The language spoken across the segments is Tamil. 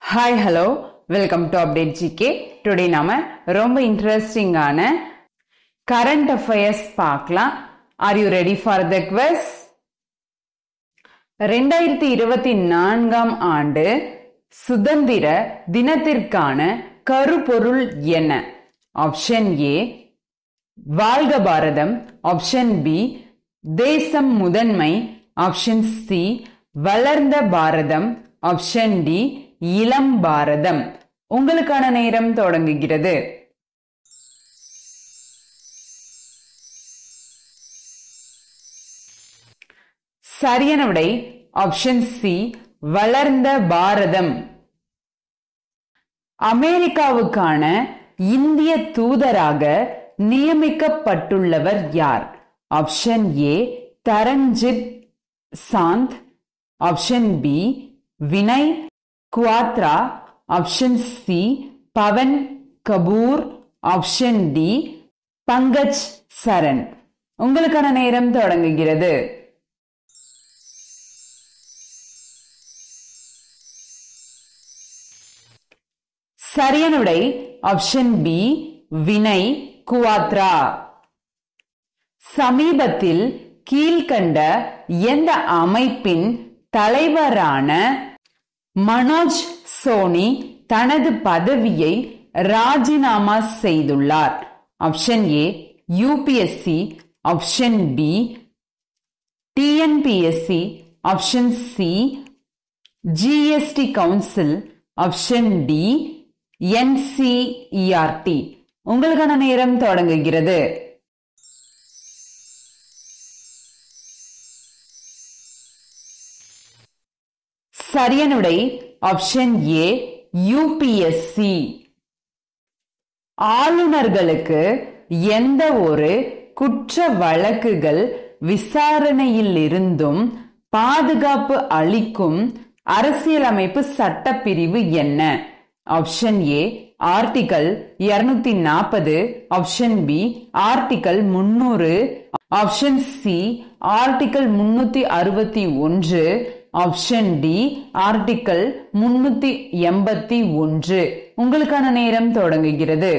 Hi, hello. Welcome to Update GK. Today நாம ரொம்ப இன்ட்ரெஸ்டிங்கான current affairs பார்க்கலாம். Are you ready for the quiz? 2024 ஆண்டு சுதந்திர தினத்திற்கான கருப்பொருள் என்ன? ஆப்ஷன் ஏ வாழ்க பாரதம், ஆப்ஷன் பி தேசம் முதன்மை, ஆப்ஷன் சி வளர்ந்த பாரதம், ஆப்ஷன் டி இளம் பாரதம். உங்களுக்கான நேரம் தொடங்குகிறது. சரியான விடை ஆப்ஷன் சி வளர்ந்த பாரதம். அமெரிக்காவுக்கான இந்திய தூதராக நியமிக்கப்பட்டுள்ளவர் யார்? Option A Taranjit Sandhu, option B Vinay Kwatra, option C Pavan Kapoor, option D Pankaj Saran. உங்களுக்கான நேரம் தொடங்குகிறது. சரியான விடை ஆப்ஷன் பி வினய் குவாத்ரா. சமீபத்தில் கீழ்கண்ட எந்த அமைப்பின் தலைவரான மனோஜ் சோனி தனது பதவியை ராஜினாமா செய்துள்ளார்? Option A UPSC, option B TNPSC, option C GST council, option D NCERT. உங்களுக்கான நேரம் தொடங்குகிறது. சரியான விடை ஆப்ஷன் ஏ யூபிஎஸ்சி. ஆளுநர்களுக்கு எந்த ஒரு குற்ற வழக்குகள் விசாரணையில் இருந்தும் பாதுகாப்பு அளிக்கும் அரசியலமைப்பு சட்டப்பிரிவு என்ன? Option A article 240, option B article 300, option C article 361, option D article 381. உங்களுக்கான நேரம் தொடங்குகிறது.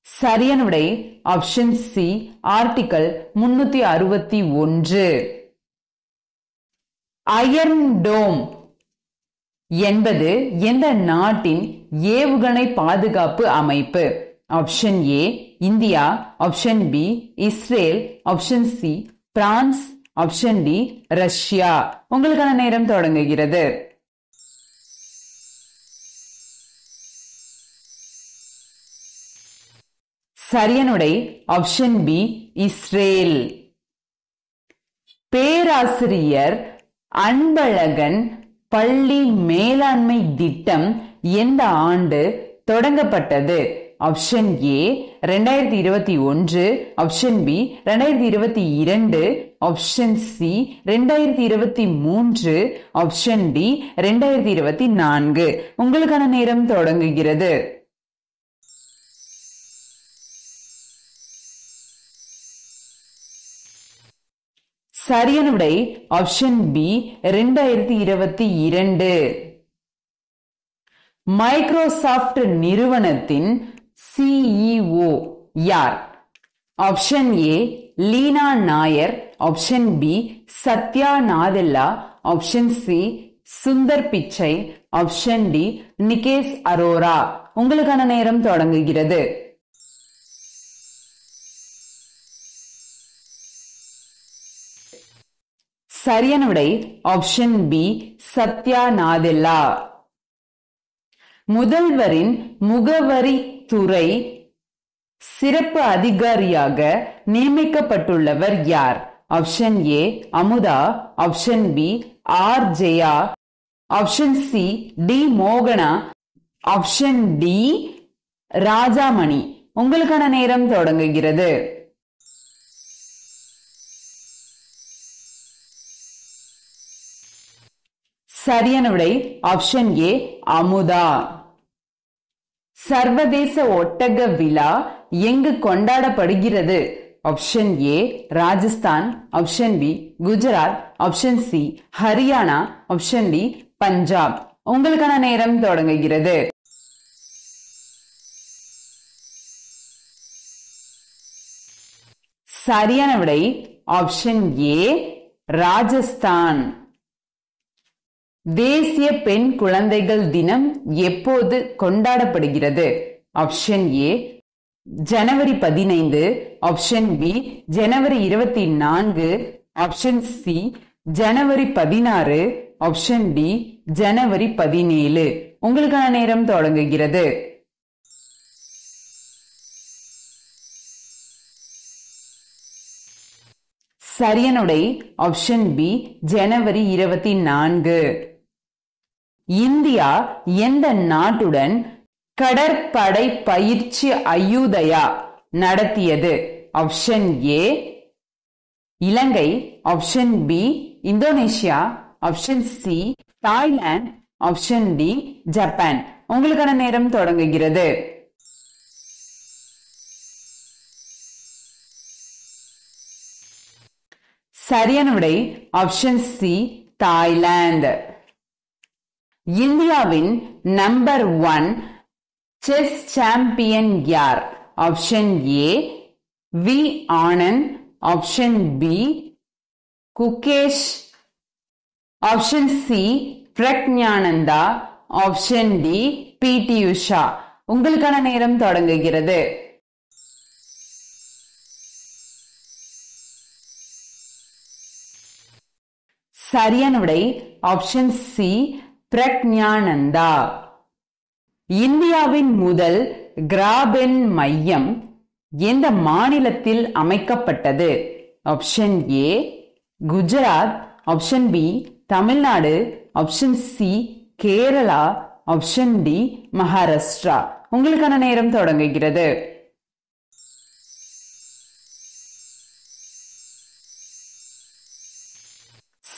சரியான விடை option C article 361. Iron dome என்பது எந்த நாட்டின் ஏவுகணை பாதுகாப்பு அமைப்பு? Option A India, option B Israel, option C France, option D Russia. உங்களுக்கான நேரம் தொடங்குகிறது. சரியான விடை ஆப்ஷன் பி இஸ்ரேல். பேராசிரியர் அன்பழகன் பள்ளி மேலாண்மை திட்டம் எந்த ஆண்டு தொடங்கப்பட்டது? Option A 2021, option B 2022, option C 2023, option D 2024. உங்களுக்கான நேரம் தொடங்குகிறது. சரியான விடை ஆப்ஷன் பி 2022. மைக்ரோசாஃப்ட் நிறுவனத்தின் சிஇஓ யார்? Option A Leena Nair, option B Satya Nadella, option C Sundar Pichai, option D Nikesh Arora. உங்களுக்கான நேரம் தொடங்குகிறது. சரியான விடை ஆப்ஷன் பி சத்யா நாதெல்லா. முதல்வரின் முகவரித்துறை சிறப்பு அதிகாரியாக நியமிக்கப்பட்டுள்ளவர் யார்? Option A Amutha, option B R Jaya, option C D மோகனா, ஆப்ஷன் டி ராஜாமணி. உங்களுக்கான நேரம் தொடங்குகிறது. சரியான விடை ஆப்ஷன் ஏ அமுதா. சர்வதேச ஒட்டக விழா எங்கு கொண்டாடப்படுகிறது? Option A Rajasthan, option B Gujarat, option C Haryana, option D Punjab. உங்களுக்கான நேரம் தொடங்குகிறது. சரியான விடை ஆப்ஷன் ஏ ராஜஸ்தான். தேசிய பெண் குழந்தைகள் தினம் எப்போது கொண்டாடப்படுகிறது? ஆப்ஷன் ஏ ஜனவரி 15, ஆப்ஷன் பி ஜனவரி 24, ஆப்ஷன் சி ஜனவரி 16, ஆப்ஷன் டி ஜனவரி 17. உங்களுக்கான நேரம் தொடங்குகிறது. சரியான விடை ஆப்ஷன் பி ஜனவரி 24. இந்தியா எந்த நாட்டுடன் கடற்படை பயிற்சி அயுதயா நடத்தியது? Option A Ilangai, option B Indonesia, option C Thailand, option D Japan. உங்களுக்கான நேரம் தொடங்குகிறது. சரியான விடை ஆப்ஷன் சி தாய்லாந்து. இந்தியாவின் நம்பர் 1 செஸ் சாம்பியன் யார்? Option A V Anand, option B Gukesh, option C Praggnanandhaa, option D PT Usha. உங்களுக்கான நேரம் தொடங்குகிறது. சரியான விடை ஆப்ஷன் சி பிரக்ஞானந்தா. இந்தியாவின் முதல் கிராபென் மையம் எந்த மாநிலத்தில் அமைக்கப்பட்டது? Option A Gujarat, option B Tamil Nadu, option C Kerala, option D Maharashtra. உங்களுக்கான நேரம் தொடங்குகிறது.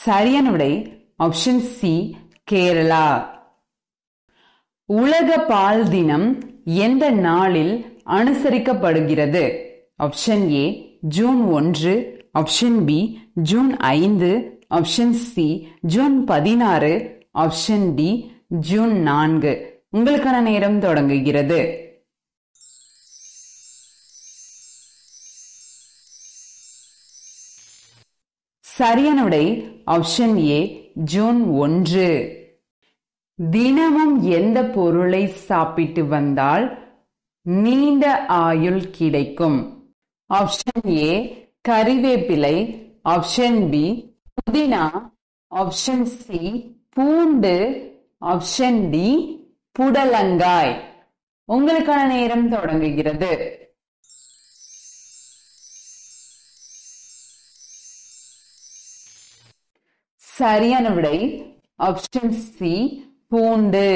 சரியான விடை ஆப்ஷன் சி கேரளா. உலக பால் தினம் எந்த நாளில் அனுசரிக்கப்படுகிறது? Option A June 1, option B June 5, option C June 16, option D June 4. உங்களுக்கான நேரம் தொடங்குகிறது. சரியான விடை ஆப்ஷன் ஏ ஜூன் 1. தினமும் எந்த பொருளை சாப்பிட்டு வந்தால் நீண்ட ஆயுள் கிடைக்கும்? ஆப்ஷன் ஏ கறிவேப்பிலை, ஆப்ஷன் பி புதினா, ஆப்ஷன் சி பூண்டு, ஆப்ஷன் டி புடலங்காய். உங்களுக்கான நேரம் தொடங்குகிறது. சரியான விடை ஆப்ஷன் சி பூண்டு.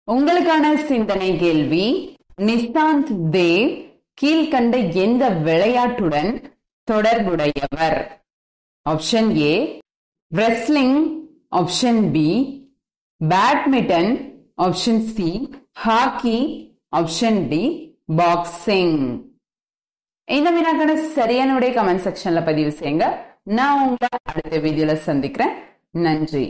உங்களுக்கான சிந்தனை கேள்வி, நிசாந்த் தேவ் கீழ்கண்ட எந்த விளையாட்டுடன் தொடர்புடையவர்? Option A wrestling, option B badminton, option C hockey, option D boxing. இந்த வினாக்கான சரியான விடை கமெண்ட் செக்ஷன்ல பதிவு செய்யுங்க. நான் உங்களை அடுத்த வீடியோல சந்திக்கிறேன். நன்றி.